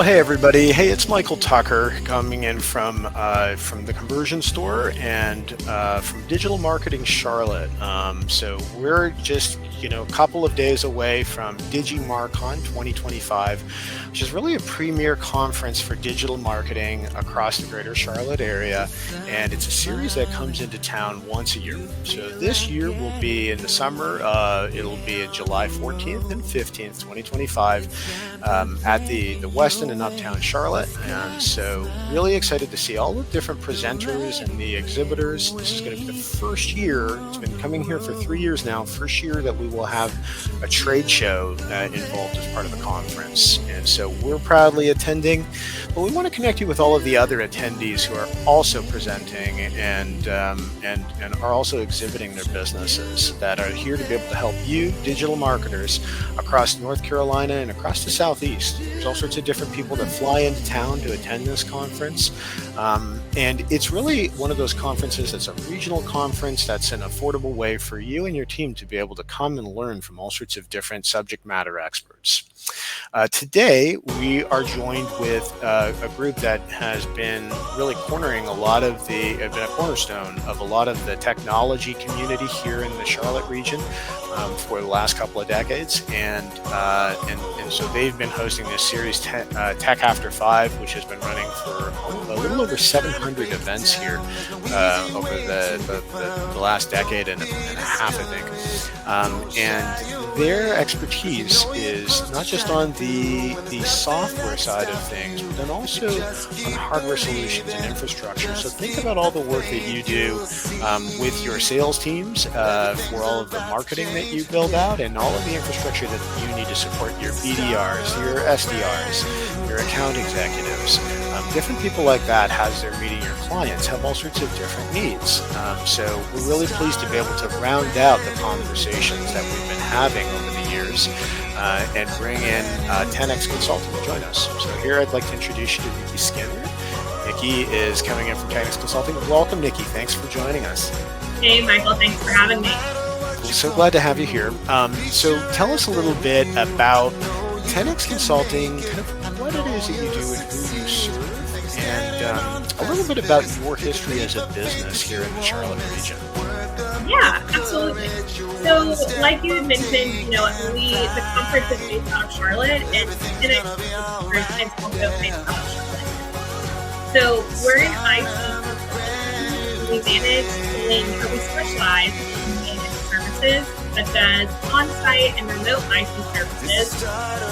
Well, hey everybody. Hey, it's Michael Tucker coming in from the Conversion Store and from Digital Marketing Charlotte. So we're just a couple of days away from DigiMarCon 2025, which is really a premier conference for digital marketing across the greater Charlotte area, and it's a series that comes into town once a year. So this year will be in the summer. It'll be in July 14th and 15th, 2025, at the Westin in Uptown Charlotte. And so really excited to see all the different presenters and the exhibitors. This is going to be the first year. It's been coming here for 3 years now. First year that we will have a trade show involved as part of the conference. And so we're proudly attending, but we want to connect you with all of the other attendees who are also presenting and are also exhibiting their businesses that are here to be able to help you, digital marketers, across North Carolina and across the Southeast. There's all sorts of different people that fly into town to attend this conference. And it's really one of those conferences that's a regional conference that's an affordable way for you and your team to be able to come and learn from all sorts of different subject matter experts. Today, we are joined with a group that has been really cornering been a cornerstone of a lot of the technology community here in the Charlotte region for the last couple of decades. And so they've been hosting this series, Tech After 5, which has been running for a little over 700 events here over the last decade and a half, I think. And their expertise is not just on the software side of things, but then also on hardware solutions and infrastructure. So think about all the work that you do with your sales teams for all of the marketing that you build out and all of the infrastructure that you need to support your BDRs, your SDRs, your account executives. Different people like that, as they're meeting your clients, have all sorts of different needs. So we're really pleased to be able to round out the conversations that we've been having over the years and bring in 10X Consulting to join us. So here I'd like to introduce you to Nikki Skinner. Nikki is coming in from 10X Consulting. Welcome, Nikki. Thanks for joining us. Hey, Michael. Thanks for having me. We're so glad to have you here. So tell us a little bit about 10X Consulting, kind of what it is that you do and who you serve, and a little bit about your history as a business here in the Charlotte region. Yeah, absolutely. So, like you had mentioned, the conference is based out of Charlotte, and it's also based out of Charlotte. So, we're in IT. We specialize in managed services such as on-site and remote IT services,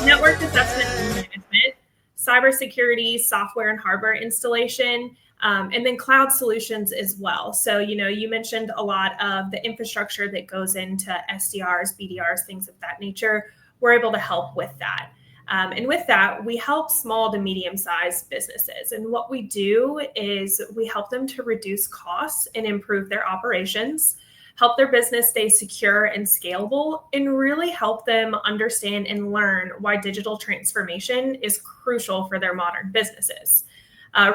network assessment and management, cybersecurity, software and hardware installation, and then cloud solutions as well. So, you mentioned a lot of the infrastructure that goes into SDRs, BDRs, things of that nature. We're able to help with that. And with that, we help small to medium-sized businesses. And what we do is we help them to reduce costs and improve their operations, help their business stay secure and scalable, and really help them understand and learn why digital transformation is crucial for their modern businesses.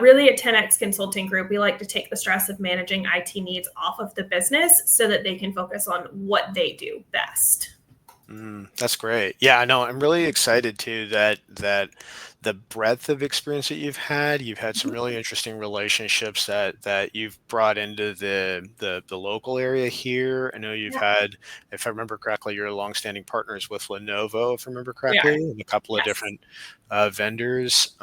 Really, at 10X Consulting Group, we like to take the stress of managing IT needs off of the business so that they can focus on what they do best. That's great. Yeah, I know. I'm really excited too that the breadth of experience that you've had some really interesting relationships that you've brought into the local area here. I know you've had, if I remember correctly, you're longstanding partners with Lenovo, if I remember correctly, and a couple of different vendors.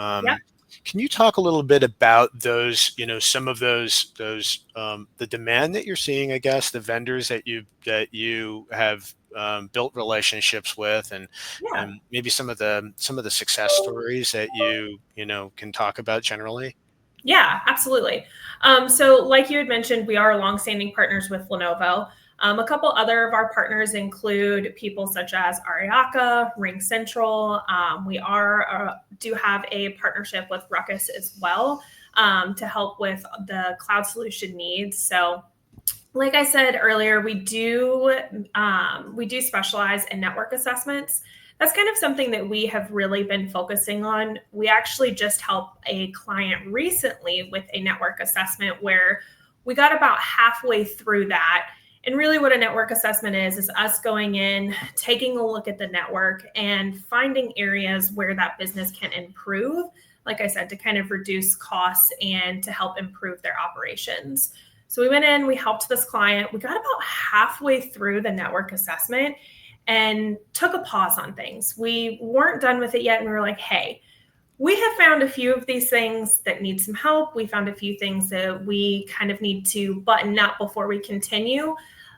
Can you talk a little bit about those, some of those the demand that you're seeing, I guess, the vendors that you have built relationships with, and maybe some of the success stories that you can talk about generally? Yeah, absolutely. So like you had mentioned, we are longstanding partners with Lenovo. A couple other of our partners include people such as Ariaka, Ring Central. We do have a partnership with Ruckus as well to help with the cloud solution needs. So like I said earlier, we do specialize in network assessments. That's kind of something that we have really been focusing on. We actually just helped a client recently with a network assessment where we got about halfway through that, And really what a network assessment is us going in, taking a look at the network and finding areas where that business can improve, like I said, to kind of reduce costs and to help improve their operations. So we went in, we helped this client. We got about halfway through the network assessment and took a pause on things. We weren't done with it yet. And we were like, hey, we have found a few of these things that need some help. We found a few things that we kind of need to button up before we continue.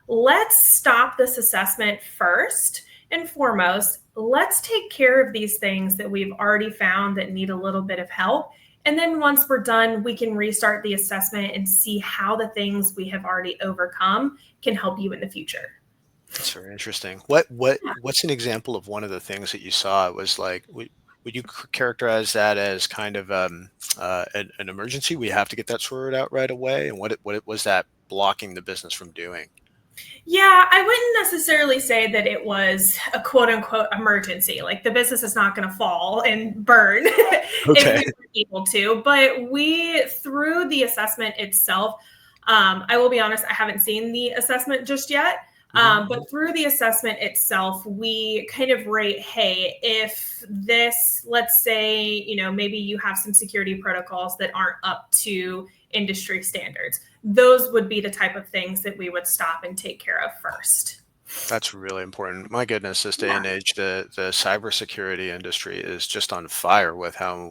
Let's stop this assessment first and foremost. Let's take care of these things that we've already found that need a little bit of help. And then once we're done, we can restart the assessment and see how the things we have already overcome can help you in the future. That's very interesting. What's an example of one of the things that you saw? It was like, would you characterize that as kind of an emergency? We have to get that sorted out right away. And what was that blocking the business from doing? Yeah, I wouldn't necessarily say that it was a quote unquote emergency. Like the business is not going to fall and burn if we Okay. were able to. But we, through the assessment itself, I will be honest, I haven't seen the assessment just yet. Mhm. But through the assessment itself, we kind of rate, hey, if this, let's say, maybe you have some security protocols that aren't up to industry standards. Those would be the type of things that we would stop and take care of first. That's really important. My goodness, this day Yeah. and age, the cybersecurity industry is just on fire with Yeah,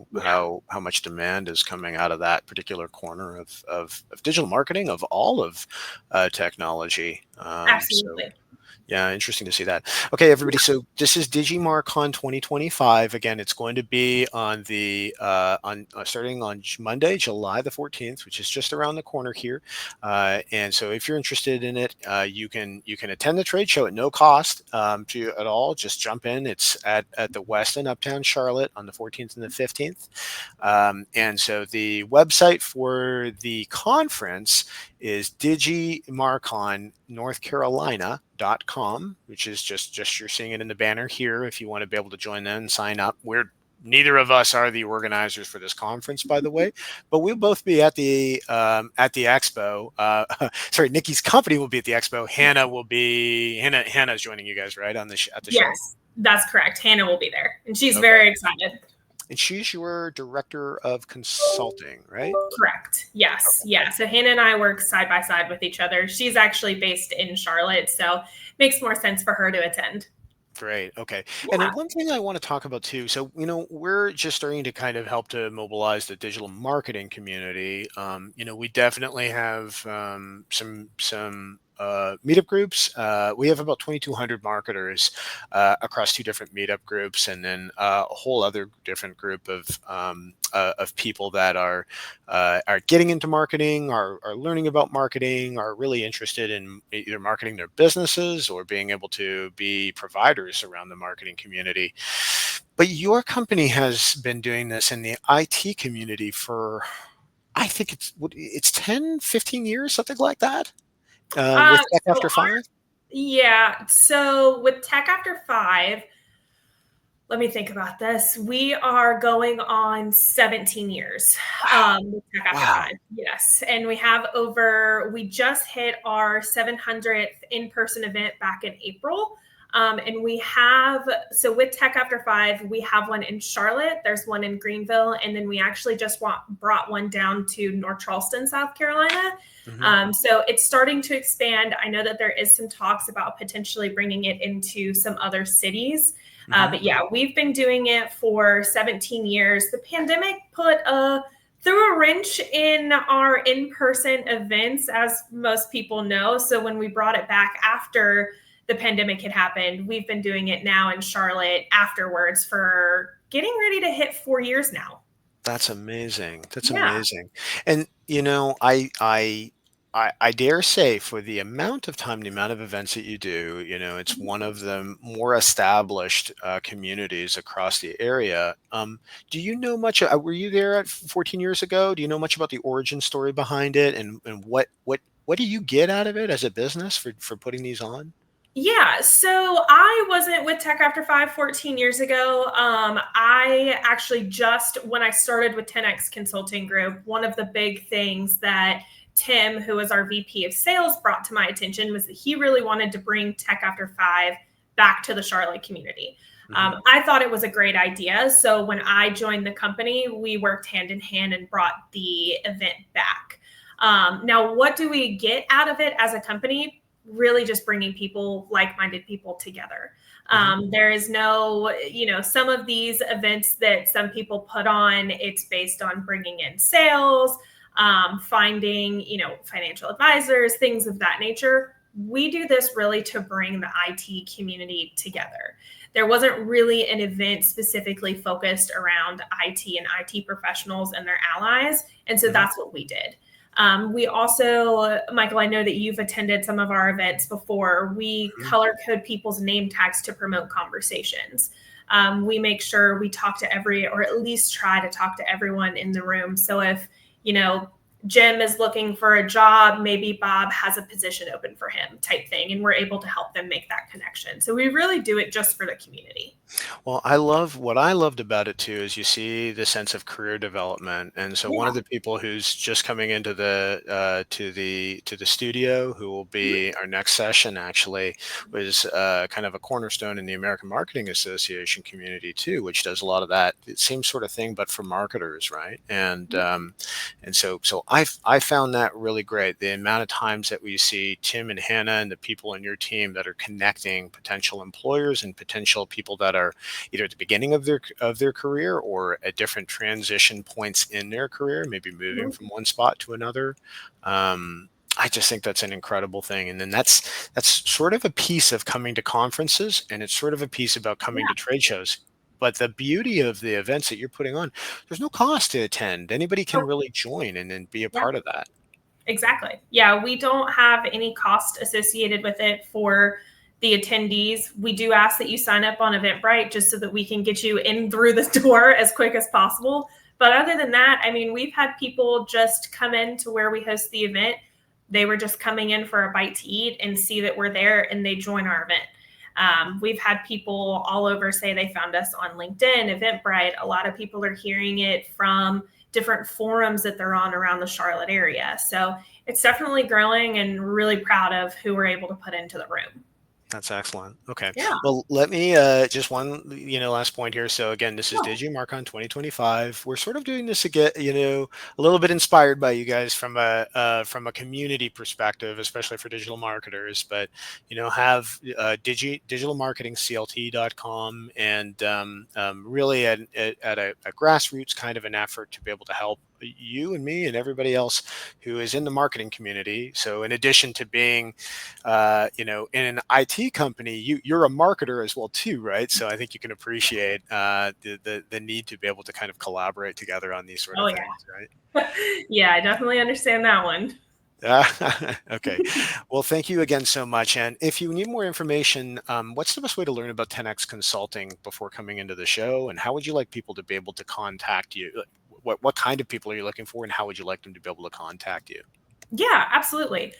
how much demand is coming out of that particular corner of digital marketing, of all of technology. So absolutely. yeah, interesting to see that. Okay, everybody. So this is DigiMarCon 2025. Again, it's going to be on the on starting on Monday, July the 14th, which is just around the corner here. And so, if you're interested in it, you can attend the trade show at no cost to you at all. Just jump in. It's at the West End, Uptown Charlotte, on the 14th and the 15th. And so, the website for the conference is digimarconnorthcarolina.com, which is just you're seeing it in the banner here if you want to be able to join them and sign up. We're Neither of us are the organizers for this conference, by the way, but we'll both be at the expo. Sorry, Nikki's company will be at the expo. Hannah's joining you guys, right, on at the show. Yes, that's correct. Hannah will be there, and she's Okay, very excited. and she's your director of consulting, right? Correct. Yes. Okay. Yeah. So Hannah and I work side by side with each other. She's actually based in Charlotte, so it makes more sense for her to attend. Great. Okay. And then Yeah. one thing I want to talk about too. So, we're just starting to kind of help to mobilize the digital marketing community. We definitely have some meetup groups. We have about 2,200 marketers across two different meetup groups, and then a whole other different group of people that are getting into marketing, are learning about marketing, are really interested in either marketing their businesses or being able to be providers around the marketing community. But your company has been doing this in the IT community for, I think it's 10, 15 years, something like that, Uh, with Tech so After Five. yeah. So with Tech After Five, let me think about this. We are going on 17 years Wow. with Tech After Wow. Five. Yes. And we just hit our 700th in person event back in April. And so with Tech After Five, we have one in Charlotte, there's one in Greenville, and then we actually just brought one down to North Charleston, South Carolina. Hmm. So it's starting to expand. I know that there is some talks about potentially bringing it into some other cities. Hmm. But yeah, we've been doing it for 17 years. The pandemic threw a wrench in our in-person events, as most people know. So when we brought it back after the pandemic had happened, we've been doing it now in Charlotte afterwards for getting ready to hit 4 years now. That's amazing. That's Yeah. amazing. And I dare say, for the amount of time, the amount of events that you do, it's one of the more established communities across the area. Do you know much? Were you there at 14 years ago? Do you know much about the origin story behind it, and what do you get out of it as a business for putting these on? Yeah, so I wasn't with Tech After Five 14 years ago. I actually when I started with 10X Consulting Group, one of the big things that Tim, who was our VP of sales, brought to my attention was that he really wanted to bring Tech After Five back to the Charlotte community. Hmm. I thought it was a great idea. So when I joined the company, we worked hand in hand and brought the event back. Now, what do we get out of it as a company? Really just bringing people, like-minded people together. Hmm. There is no, some of these events that some people put on, it's based on bringing in sales, finding, financial advisors, things of that nature. We do this really to bring the IT community together. There wasn't really an event specifically focused around IT and IT professionals and their allies. And so Hmm. that's what we did. We also, Michael, I know that you've attended some of our events before. We Hmm. color code people's name tags to promote conversations. We make sure we talk to or at least try to talk to everyone in the room. So if, you know, Jim is looking for a job, maybe Bob has a position open for him type thing, and we're able to help them make that connection. So we really do it just for the community. Well, I love what I loved about it too is you see the sense of career development. And so one Yeah. of the people who's just coming into to the studio, who will be our next session, actually was kind of a cornerstone in the American Marketing Association community too, which does a lot of that same sort of thing, but for marketers, right? And so I found that really great. The amount of times that we see Tim and Hannah and the people in your team that are connecting potential employers and potential people that are either at the beginning of their career or at different transition points in their career, maybe moving Mhm. from one spot to another. I just think that's an incredible thing. And then that's sort of a piece of coming to conferences, and it's sort of a piece about coming to Yeah. trade shows. But the beauty of the events that you're putting on, there's no cost to attend. Anybody can Oh, really join and then be a yeah. part of that. Exactly. Yeah, we don't have any cost associated with it for the attendees. We do ask that you sign up on Eventbrite just so that we can get you in through the door as quick as possible. But other than that, I mean, we've had people just come in to where we host the event. They were just coming in for a bite to eat and see that we're there and they join our event. We've had people all over say they found us on LinkedIn, Eventbrite. A lot of people are hearing it from different forums that they're on around the Charlotte area. So it's definitely growing and really proud of who we're able to put into the room. That's excellent. Okay. Yeah. Well, let me just one, last point here. So again, this is Cool. DigiMarcon 2025. We're sort of doing this again, a little bit inspired by you guys from a community perspective, especially for digital marketers. But have digitalmarketingclt.com and really at a grassroots kind of an effort to be able to help you and me and everybody else who is in the marketing community. So in addition to being in an IT company, you're a marketer as well too, right? So I think you can appreciate the need to be able to kind of collaborate together on these sort Oh, of yeah. things, right? Yeah, I definitely understand that one. Okay. Well, thank you again so much. And if you need more information, what's the best way to learn about 10x Consulting before coming into the show? And how would you like people to be able to contact you? Like, what kind of people are you looking for, and how would you like them to be able to contact you? Yeah, absolutely.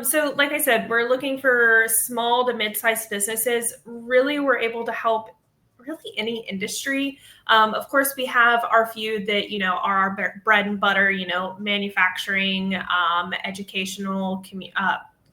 So, like I said, we're looking for small to mid-sized businesses. Really, we're able to help really any industry. Of course, we have our few that are our bread and butter. Manufacturing, educational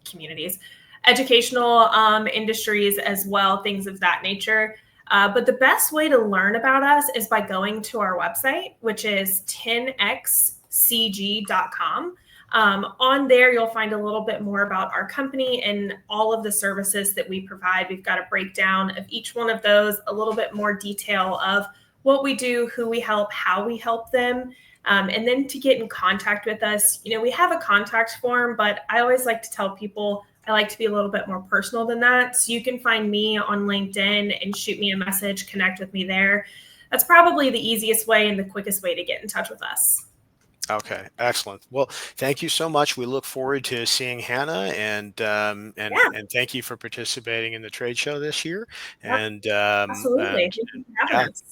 communities, educational industries as well, things of that nature. But the best way to learn about us is by going to our website, which is 10xcg.com. On there, you'll find a little bit more about our company and all of the services that we provide. We've got a breakdown of each one of those, a little bit more detail of what we do, who we help, how we help them. And then to get in contact with us, we have a contact form, but I always like to tell people I like to be a little bit more personal than that. So you can find me on LinkedIn and shoot me a message, connect with me there. That's probably the easiest way and the quickest way to get in touch with us. Okay, excellent. Well, thank you so much. We look forward to seeing Hannah, Yeah, and thank you for participating in the trade show this year. yep, absolutely. And Thank you for having yeah, us.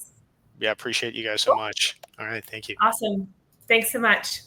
yeah, appreciate you guys so Cool. much. All right, thank you. Awesome. Thanks so much.